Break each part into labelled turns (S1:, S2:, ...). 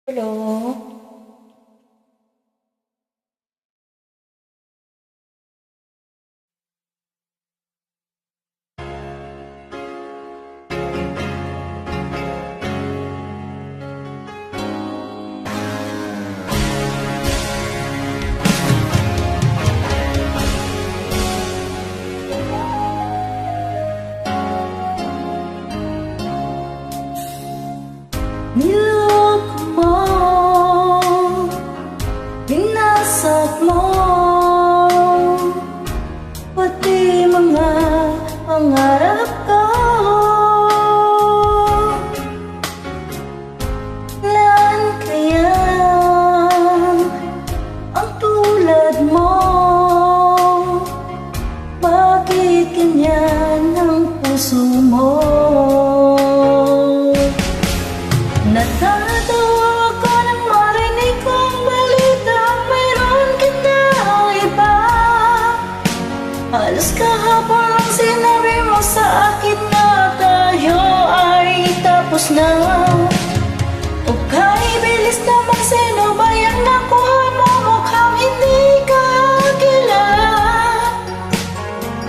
S1: Hello? Niloko mo, binasag mo, pati mga pangarap ko. Ilan kaya ang tulad mo? Bakit ganyan ang puso mo? Natatawa ako nang marinig kong balita, mayroon ka na iba. Halos kahapon lang sinabi mo sa akin na tayo ay tapos na. O kay bilis naman, sino ba yung nakuha mo? Mukhang hindi ka kilala.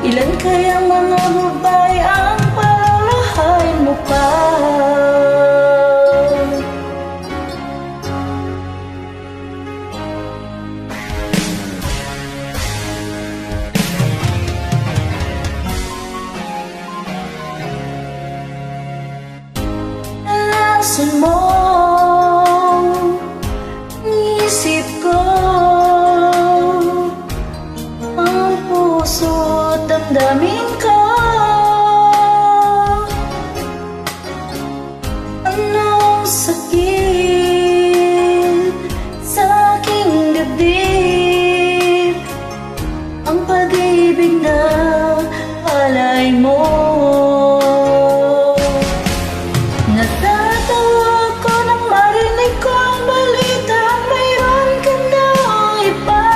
S1: Ilan kayang mga babae ang palalahain mo pa? Nalasan mo ang isip ko, ang puso at damdamin ko. Anong sakit sa aking dibdib, ang pag-ibig na alay mo. Natatawa ako nang marinig ko ang balita, mayroon ka na iba.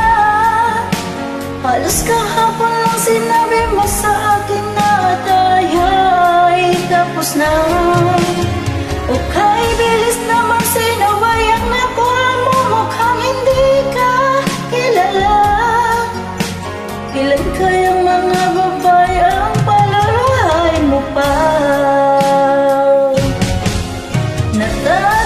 S1: Halos kahapon lang sinabi mo sa akin na tayo ay tapos na. O kay bilis naman, sino ba yung nakuha mo? Mukhang hindi ka kilala. Ilan kayang mga babae ang palalahain mo pa? Natatawa